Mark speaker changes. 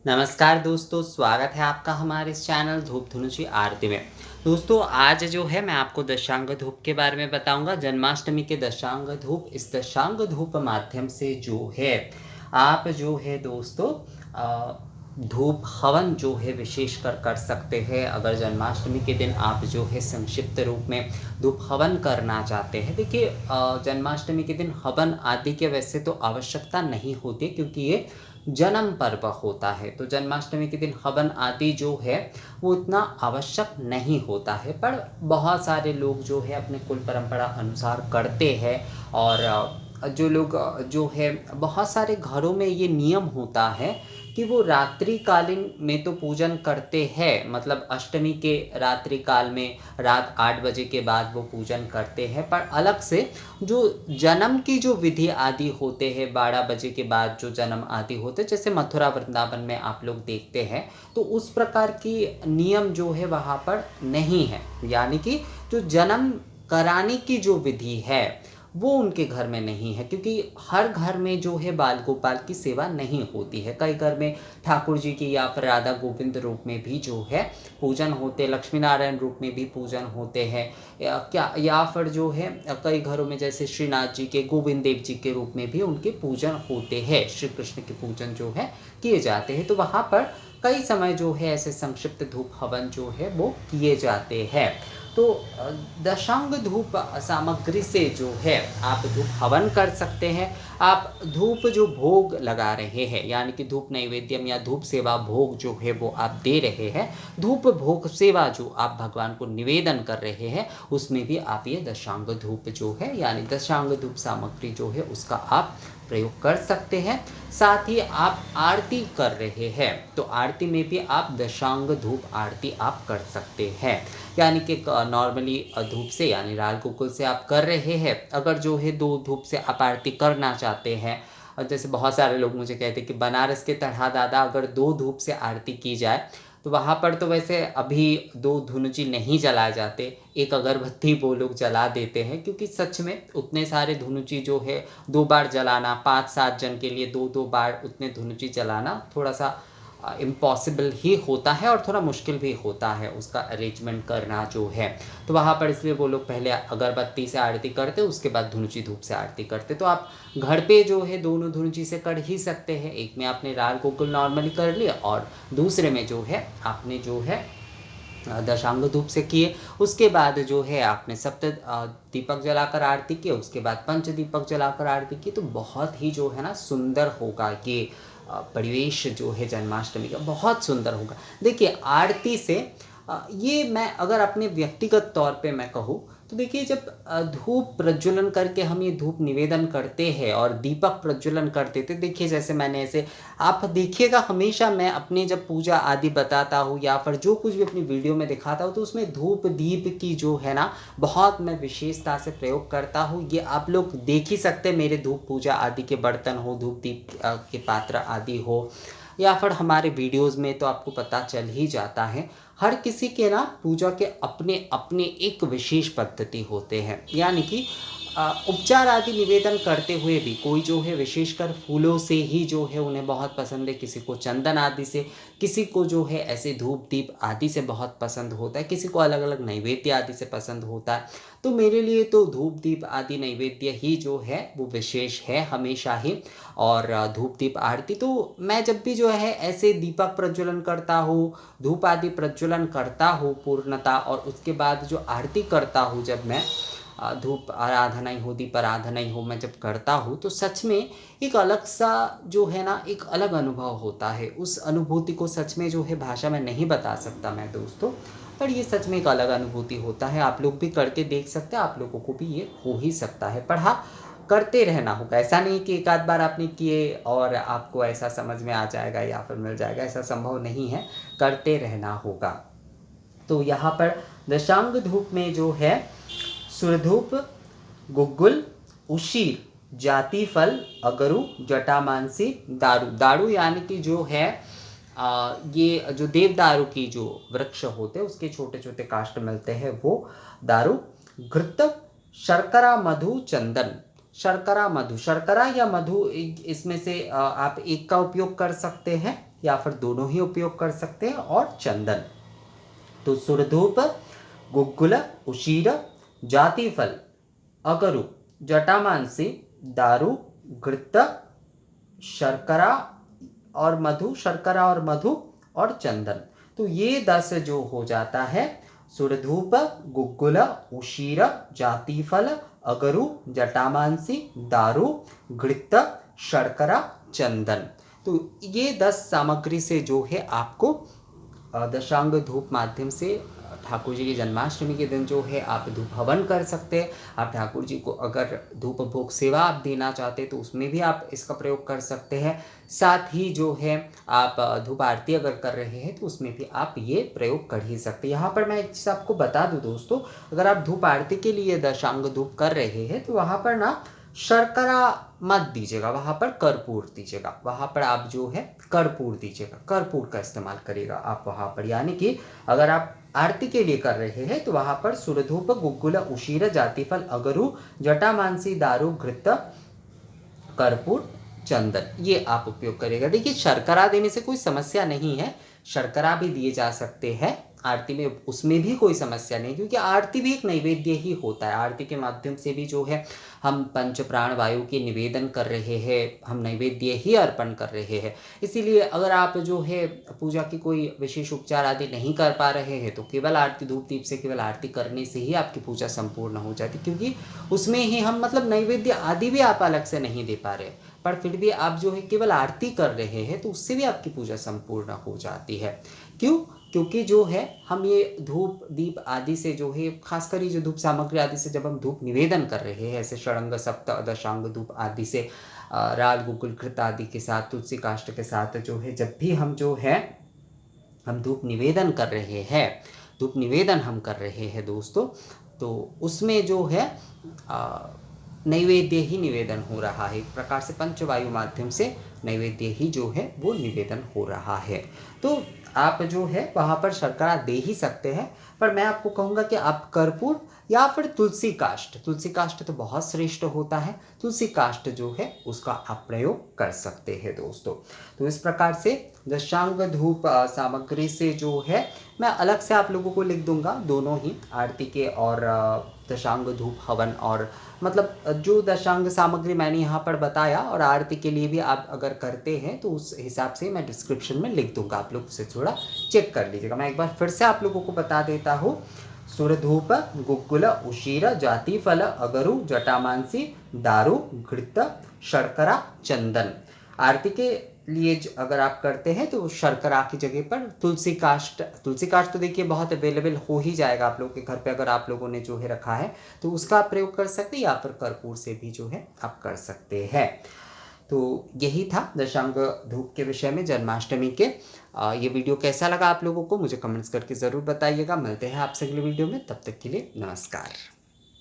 Speaker 1: नमस्कार दोस्तों, स्वागत है आपका हमारे इस चैनल धूप धनुषी आरती में। दोस्तों आज जो है मैं आपको दशांग धूप के बारे में बताऊंगा। जन्माष्टमी के दशांग धूप, इस दशांग धूप माध्यम से जो है आप जो है दोस्तों धूप हवन जो है विशेष कर सकते हैं। अगर जन्माष्टमी के दिन आप जो है संक्षिप्त रूप में धूप हवन करना चाहते हैं, देखिए जन्माष्टमी के दिन हवन आदि के वैसे तो आवश्यकता नहीं होती, क्योंकि ये जन्म पर्व होता है। तो जन्माष्टमी के दिन हवन आदि जो है वो इतना आवश्यक नहीं होता है, पर बहुत सारे लोग जो है अपने कुल परंपरा अनुसार करते हैं। और जो लोग जो है बहुत सारे घरों में ये नियम होता है कि वो रात्रि कालीन में तो पूजन करते हैं, मतलब अष्टमी के रात्रि काल में रात 8 बजे के बाद वो पूजन करते हैं। पर अलग से जो जन्म की जो विधि आदि होते हैं 12 बजे के बाद जो जन्म आदि होते हैं, जैसे मथुरा वृंदावन में आप लोग देखते हैं, तो उस प्रकार की नियम जो है वहाँ पर नहीं है। यानी कि जो जन्म कराने की जो विधि है वो उनके घर में नहीं है, क्योंकि हर घर में जो है बाल गोपाल की सेवा नहीं होती है। कई घर में ठाकुर जी की या फिर राधा गोविंद रूप में भी जो है पूजन होते, लक्ष्मी नारायण रूप में भी पूजन होते हैं, या फिर जो है कई घरों में जैसे श्रीनाथ जी के, गोविंद देव जी के रूप में भी उनके पूजन होते हैं। श्री कृष्ण के पूजन जो है किए जाते हैं। तो वहाँ पर कई समय जो है ऐसे संक्षिप्त धूप हवन जो है वो किए जाते हैं। तो दशांग धूप सामग्री से जो है आप धूप हवन कर सकते हैं। आप धूप जो भोग लगा रहे हैं, यानी कि धूप नैवेद्यम या धूप सेवा भोग जो है वो आप दे रहे हैं, धूप भोग सेवा जो आप भगवान को निवेदन कर रहे हैं, उसमें भी आप ये दशांग धूप जो है यानी दशांग धूप सामग्री जो है उसका आप प्रयोग कर सकते हैं। साथ ही आप आरती कर रहे हैं तो आरती में भी आप दशांग धूप आरती आप कर सकते हैं। यानी कि नॉर्मली धूप से यानी लाल कुकुल से आप कर रहे हैं, अगर जो है 2 धूप से आप आरती करना चाहते हैं, और जैसे बहुत सारे लोग मुझे कहते हैं कि बनारस के तरह दादा अगर 2 धूप से आरती की जाए, तो वहाँ पर तो वैसे अभी 2 धुनुची नहीं जलाए जाते, एक अगरबत्ती वो लोग जला देते हैं, क्योंकि सच में उतने सारे धुनुची जो है 2 बार जलाना, 5-7 जन के लिए 2-2 बार उतने धुनुची जलाना थोड़ा सा इम्पॉसिबल ही होता है, और थोड़ा मुश्किल भी होता है उसका अरेंजमेंट करना जो है। तो वहाँ पर इसलिए वो लोग पहले अगरबत्ती से आरती करते, उसके बाद धुनुची धूप से आरती करते। तो आप घर पे जो है दोनों धुनुची से कर ही सकते हैं। एक में आपने लाल गोकुल नॉर्मली कर लिया, और दूसरे में जो है आपने जो है दशांग धूप से किए। उसके बाद जो है आपने सप्त दीपक जलाकर आरती की, उसके बाद पंच दीपक जलाकर आरती की। तो बहुत ही जो है ना सुंदर होगा ये परिवेश जो है जन्माष्टमी का, बहुत सुंदर होगा। देखिए आरती से ये मैं अगर अपने व्यक्तिगत तौर पे मैं कहूँ तो देखिए, जब धूप प्रज्वलन करके हम ये धूप निवेदन करते हैं और दीपक प्रज्वलन करते थे, देखिए जैसे मैंने ऐसे आप देखिएगा, हमेशा मैं अपनी जब पूजा आदि बताता हूँ या फिर जो कुछ भी अपनी वीडियो में दिखाता हूँ, तो उसमें धूप दीप की जो है ना बहुत मैं विशेषता से प्रयोग करता हूँ। ये आप लोग देख ही सकते हैं, मेरे धूप पूजा आदि के बर्तन हो, धूप दीप के पात्र आदि हो, या फिर हमारे वीडियोस में तो आपको पता चल ही जाता है। हर किसी के ना पूजा के अपने अपने एक विशेष पद्धति होते हैं। यानी कि उपचार आदि निवेदन करते हुए भी कोई जो है विशेषकर फूलों से ही जो है उन्हें बहुत पसंद है, किसी को चंदन आदि से, किसी को जो है ऐसे धूप दीप आदि से बहुत पसंद होता है, किसी को अलग अलग नैवेद्य आदि से पसंद होता है। तो मेरे लिए तो धूप दीप आदि नैवेद्य ही जो है वो विशेष है हमेशा ही। और धूप दीप आरती तो मैं जब भी जो है ऐसे दीपक प्रज्वलन करता हूँ, धूप आदि प्रज्वलन करता हूँ पूर्णता, और उसके बाद जो आरती करता हूँ, जब मैं धूप आराधना ही हो, दीप आराधना ही हो, मैं जब करता हूँ तो सच में एक अलग सा जो है ना एक अलग अनुभव होता है। उस अनुभूति को सच में जो है भाषा में नहीं बता सकता मैं दोस्तों, पर ये सच में एक अलग अनुभूति होता है। आप लोग भी करके देख सकते हैं, आप लोगों को भी ये हो ही सकता है। पर हाँ, करते रहना होगा। ऐसा नहीं कि एक आध बार आपने किए और आपको ऐसा समझ में आ जाएगा या फिर मिल जाएगा, ऐसा संभव नहीं है। करते रहना होगा। तो यहाँ पर दशांग धूप में जो है सुरधूप, गुग्गुल, उशीर, जाति फल, अगरु, जटामांसी, दारू। दारू यानी कि जो है ये जो देवदारू की जो वृक्ष होते हैं उसके छोटे छोटे काष्ठ मिलते हैं, वो दारू। घृत, शर्करा, मधु, चंदन। शर्करा मधु, शर्करा या मधु इसमें से आप एक का उपयोग कर सकते हैं, या फिर दोनों ही उपयोग कर सकते हैं, और चंदन। तो सुरधूप, गुग्गुल, उशीर, जातिफल, अगरु, जटामांसी, दारू, घृत, शर्करा शर्करा और मधु और चंदन। तो ये 10 जो हो जाता है, सुरधूप, गुग्गुल, उशीर, जातिफल, अगरु, जटामांसी, दारू, घृत, शर्करा, चंदन। तो ये 10 सामग्री से जो है आपको दशांग धूप माध्यम से ठाकुर जी की जन्माष्टमी के दिन जो है आप धूप हवन कर सकते हैं। आप ठाकुर जी को अगर धूप भोग सेवा आप देना चाहते हैं तो उसमें भी आप इसका प्रयोग कर सकते हैं। साथ ही जो है आप धूप आरती अगर कर रहे हैं तो उसमें भी आप ये प्रयोग कर ही सकते हैं। यहाँ पर मैं एक चीज़ आपको बता दूँ दोस्तों, अगर आप धूप आरती के लिए दशांग धूप कर रहे हैं तो वहाँ पर ना शर्करा मत दीजिएगा, वहाँ पर कर्पूर दीजिएगा। वहाँ पर आप जो है कर्पूर दीजिएगा, कर्पूर का इस्तेमाल करिएगा आप वहाँ पर। यानी कि अगर आप आरती के लिए कर रहे हैं तो वहाँ पर सुरधूप, गुग्गुल, उशीर, जातिफल, अगरु, जटामांसी, दारू, घृत, कर्पूर, चंदन, ये आप उपयोग करिएगा। देखिए शर्करा देने से कोई समस्या नहीं है, शर्करा भी दिए जा सकते हैं आरती में, उसमें भी कोई समस्या नहीं, क्योंकि आरती भी एक नैवेद्य ही होता है। आरती के माध्यम से भी जो है हम पंच प्राण वायु के निवेदन कर रहे हैं, हम नैवेद्य ही अर्पण कर रहे हैं। इसीलिए अगर आप जो है पूजा की कोई विशेष उपचार आदि नहीं कर पा रहे हैं तो केवल आरती धूप दीप से केवल आरती करने से ही आपकी पूजा संपूर्ण हो जाती, क्योंकि उसमें ही हम मतलब नैवेद्य आदि भी आप अलग से नहीं दे पा रहे, पर फिर भी आप जो है केवल आरती कर रहे हैं तो उससे भी आपकी पूजा संपूर्ण हो जाती है। क्यों? क्योंकि जो है हम ये धूप दीप आदि से जो है, खासकर ये जो धूप सामग्री आदि से जब हम धूप निवेदन कर रहे हैं, ऐसे षडंग सप्त दशांग धूप आदि से राल गुग्गुल घृत आदि के साथ, तुलसी काष्ठ के साथ जो है जब भी हम जो है हम धूप निवेदन कर रहे हैं, धूप निवेदन हम कर रहे हैं दोस्तों, तो उसमें जो है नैवेद्य ही निवेदन हो रहा है। एक प्रकार से पंचवायु माध्यम से नैवेद्य ही जो है वो निवेदन हो रहा है। तो आप जो है वहाँ पर शर्करा दे ही सकते हैं, पर मैं आपको कहूँगा कि आप कर्पूर या फिर तुलसी काष्ठ तो बहुत श्रेष्ठ होता है, तुलसी काष्ठ जो है उसका आप प्रयोग कर सकते हैं दोस्तों। तो इस प्रकार से दशांग धूप सामग्री से जो है मैं अलग से आप लोगों को लिख दूंगा, दोनों ही आरती के और दशांग धूप हवन, और मतलब जो दशांग सामग्री मैंने यहाँ पर बताया और आरती के लिए भी आप अगर करते हैं तो उस हिसाब से मैं डिस्क्रिप्शन में लिख दूंगा, आप लोग उसे थोड़ा चेक कर लीजिएगा। मैं एक बार फिर से आप लोगों को बता देता हूँ, सुरधूप, गुग्गुल, उशीर, जातिफल, अगरु, जटामांसी, दारू, घृत, शर्करा, चंदन। आरती के लिए अगर आप करते हैं तो शर्करा की जगह पर तुलसी काष्ठ तो देखिए बहुत अवेलेबल हो ही जाएगा आप लोगों के घर पे, अगर आप लोगों ने जो है रखा है तो उसका आप प्रयोग कर सकते हैं, या फिर कर्पूर से भी जो है आप कर सकते हैं। तो यही था दशांग धूप के विषय में जन्माष्टमी के। ये वीडियो कैसा लगा आप लोगों को मुझे कमेंट्स करके ज़रूर बताइएगा। मिलते हैं आपसे अगले वीडियो में, तब तक के लिए नमस्कार।